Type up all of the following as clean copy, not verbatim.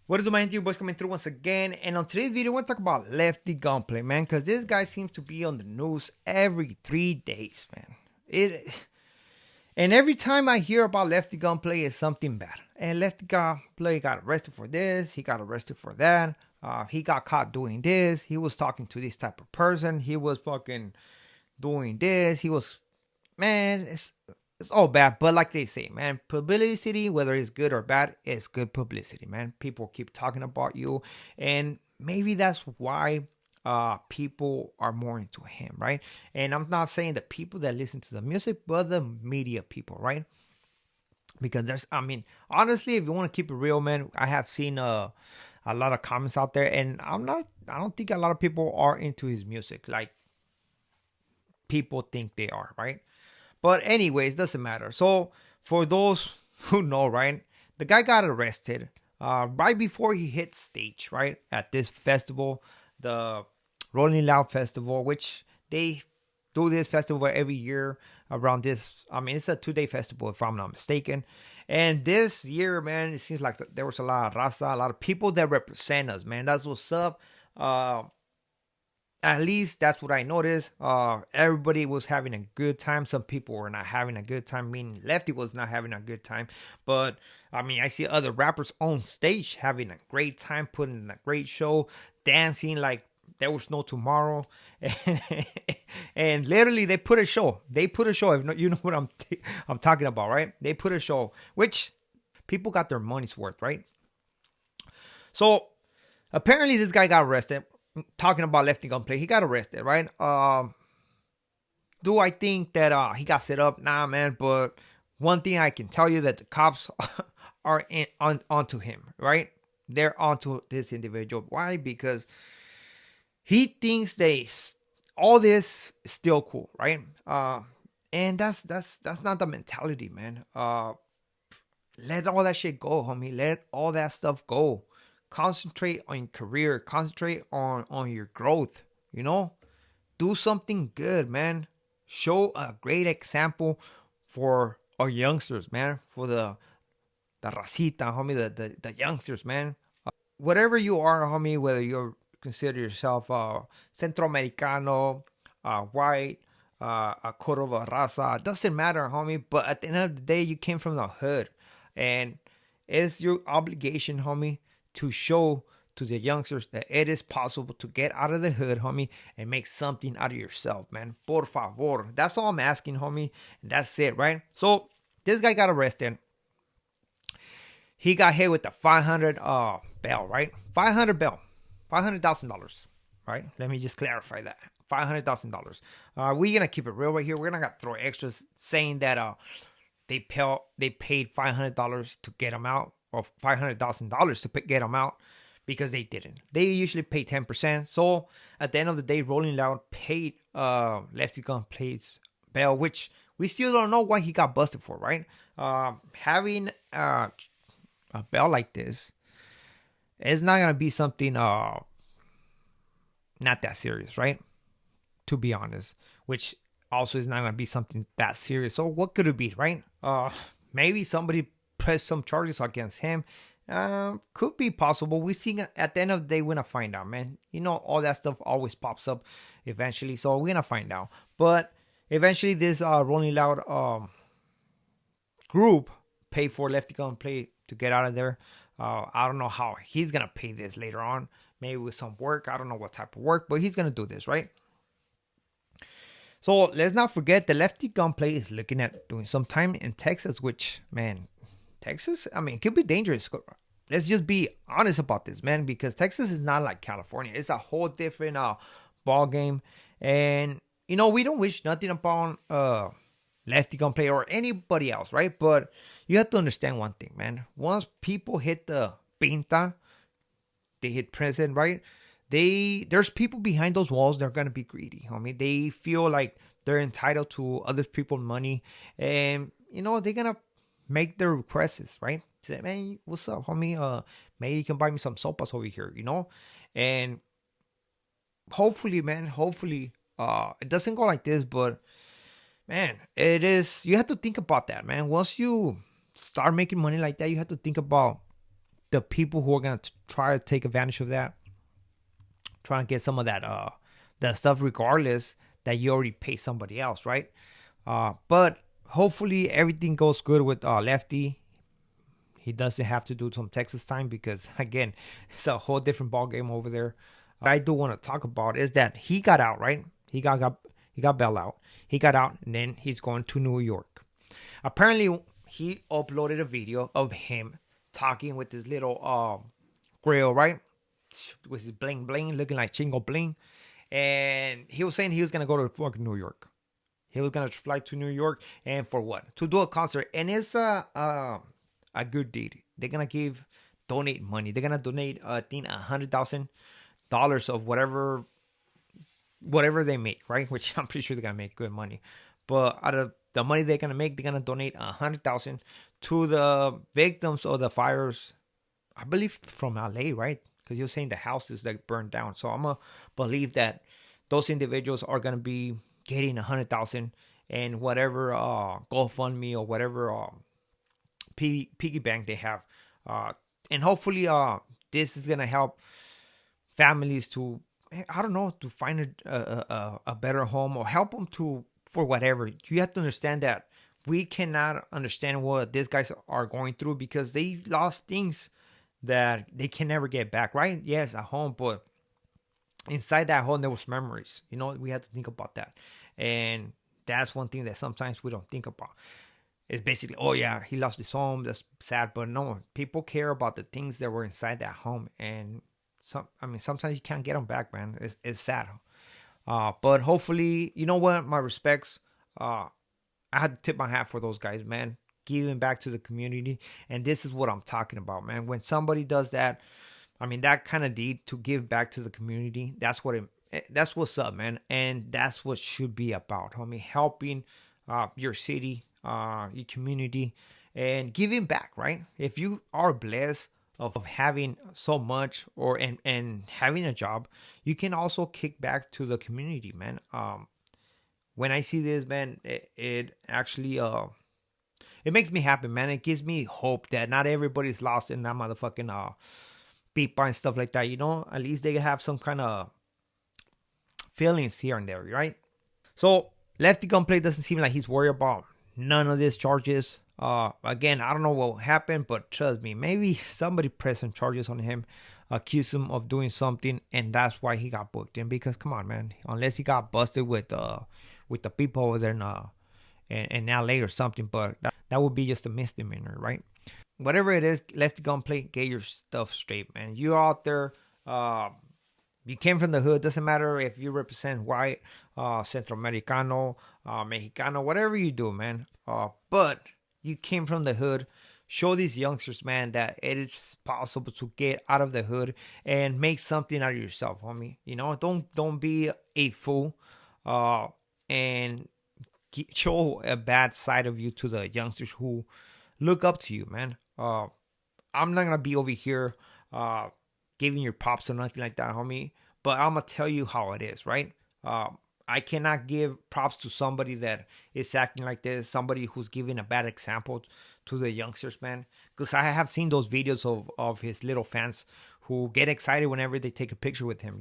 What is up, man? You boys coming through once again. And on today's video, I want to talk about Lefty Gunplay, man, because this guy seems to be on the news every 3 days, man. And every time I hear about Lefty Gunplay, it's something bad. And Lefty Gunplay got arrested for this, he got arrested for that. He got caught doing this. He was talking to this type of person. He was fucking doing this. He was, man, it's all bad. But like they say, man, publicity, whether it's good or bad, it's good publicity, man. People keep talking about you, and maybe that's why people are more into him, right? And I'm not saying the people that listen to the music, but the media people, right? Because honestly, if you want to keep it real, man, I have seen a lot of comments out there, and I don't think a lot of people are into his music like people think they are, right? But anyways, doesn't matter. So for those who know, right, the guy got arrested right before he hit stage, right, at this festival, the Rolling Loud Festival, which they do this festival every year around this. I mean, it's a 2 day festival if I'm not mistaken. And this year, man, it seems like there was a lot of raza, a lot of people that represent us, man. That's what's up. At least that's what I noticed. Everybody was having a good time. Some people were not having a good time, meaning Lefty was not having a good time. But I mean, I see other rappers on stage having a great time, putting in a great show, dancing like there was no tomorrow. And literally, they put a show. They put a show. If you know what I'm talking about, right? They put a show, which people got their money's worth, right? So apparently, this guy got arrested. Talking about Lefty Gunplay, he got arrested, right? Do I think that he got set up? Nah, man. But one thing I can tell you that the cops are onto him, right? They're onto this individual. Why? Because he thinks all this is still cool, right? And that's not the mentality, man. Let all that shit go, homie. Let all that stuff go. Concentrate on your career. Concentrate on your growth. You know, do something good, man. Show a great example for our youngsters, man. For the racita, homie. The youngsters, man. Whatever you are, homie. Whether you consider yourself Centroamericano, white, a Cordova raza, doesn't matter, homie. But at the end of the day, you came from the hood, and it's your obligation, homie, to show to the youngsters that it is possible to get out of the hood, homie, and make something out of yourself, man. Por favor. That's all I'm asking, homie. And that's it, right? So this guy got arrested. He got hit with the 500 bail, right? 500 bail. $500,000, right? Let me just clarify that. $500,000. We're gonna keep it real right here. We're not gonna throw extras saying that they paid $500 to get him out, or $500,000 to get him out, because they didn't. They usually pay 10%. So at the end of the day, Rolling Loud paid Lefty Gunplay's bail, which we still don't know what he got busted for, right? Having a bail like this, it's not gonna be something not that serious, right? To be honest, which also is not gonna be something that serious. So what could it be, right? Maybe somebody pressed some charges against him. Could be possible. We see at the end of the day, we're gonna find out, man. You know, all that stuff always pops up eventually, so we're gonna find out. But eventually, this Rolling Loud group paid for Lefty Gunplay to get out of there. I don't know how he's gonna pay this later on. Maybe with some work. I don't know what type of work, but he's gonna do this, right? So let's not forget the Lefty Gunplay is looking at doing some time in Texas, which, man, Texas, I mean, it could be dangerous. Let's just be honest about this, man, because Texas is not like California. It's a whole different ball game. And, you know, we don't wish nothing upon Lefty Gunplay or anybody else, right? But you have to understand one thing, man. Once people hit the pinta, they hit prison, right? There's people behind those walls. They're gonna be greedy, homie. They feel like they're entitled to other people's money, and you know they're gonna make their requests, right? Say, man, what's up, homie? Maybe you can buy me some sopas over here, you know? And hopefully, man, it doesn't go like this, but man, it is. You have to think about that, man. Once you start making money like that, you have to think about the people who are gonna try to take advantage of that, try and get some of that stuff, regardless that you already pay somebody else, right? But hopefully everything goes good with Lefty. He doesn't have to do some Texas time because again, it's a whole different ball game over there. What I do want to talk about is that he got out, right? He got bail out. He got out, and then he's going to New York. Apparently, he uploaded a video of him talking with his little grill, right? With his bling bling, looking like Chingo Bling, and he was saying he was gonna go to fucking New York. He was gonna fly to New York, and for what? To do a concert, and it's a good deed. They're gonna donate money. They're gonna donate, I think, $100,000 of whatever they make, right? Which I'm pretty sure they're gonna make good money. But out of the money they're gonna make, they're gonna donate 100,000 to the victims of the fires. I believe from LA, right? Because you're saying the houses that burned down. So I'm gonna believe that those individuals are gonna be getting 100,000 and whatever GoFundMe or whatever piggy bank they have, and hopefully this is gonna help families to, I don't know, to find a better home, or help them to, for whatever. You have to understand that we cannot understand what these guys are going through because they lost things that they can never get back, right? Yes, a home, but inside that home there was memories. We have to think about that, and that's one thing that sometimes we don't think about. It's basically, oh yeah, he lost his home, that's sad. But no, people care about the things that were inside that home, and sometimes you can't get them back, man. It's sad. But hopefully, you know what? My respects. I had to tip my hat for those guys, man. Giving back to the community, and this is what I'm talking about, man. When somebody does that, that kind of deed to give back to the community, that's what's up, man. And that's what should be about, homie. Helping your city, your community, and giving back, right? If you are blessed of having so much, or and having a job, you can also kick back to the community, man. When I see this, man, it actually it makes me happy, man. It gives me hope that not everybody's lost in that motherfucking pipa and stuff like that. At least they have some kind of feelings here and there, right? So Lefty Gunplay doesn't seem like he's worried about none of these charges. Again, I don't know what happened, but trust me, maybe somebody pressed some charges on him, accused him of doing something, and that's why he got booked in. Because come on, man, unless he got busted with the people over there in LA or something, but that would be just a misdemeanor, right? Whatever it is, Lefty Gunplay, get your stuff straight, man. You're out there. You came from the hood. Doesn't matter if you represent white, Centroamericano, Mexicano, whatever you do, man. But you came from the hood. Show these youngsters, man, that it is possible to get out of the hood and make something out of yourself, homie. Don't be a fool, and show a bad side of you to the youngsters who look up to you, man. I'm not gonna be over here giving your props or nothing like that, homie. But I'm gonna tell you how it is, right? I cannot give props to somebody that is acting like this, somebody who's giving a bad example to the youngsters, man. Because I have seen those videos of his little fans who get excited whenever they take a picture with him,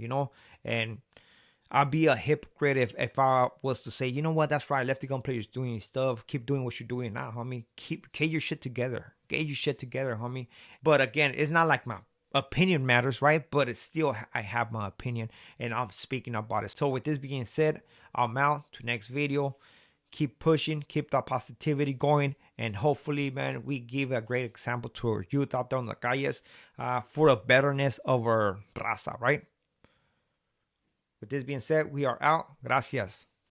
And I'd be a hypocrite if I was to say, you know what, that's right, Lefty Gunplay is doing his stuff. Keep doing what you're doing now, homie. Get your shit together. Get your shit together, homie. But again, it's not like my opinion matters, right? But it's still, I have my opinion and I'm speaking about it. So with this being said, I'm out to next video. Keep pushing, keep that positivity going, and hopefully, man, we give a great example to our youth out there on the calles for the betterness of our raza, right? With this being said, we are out. Gracias.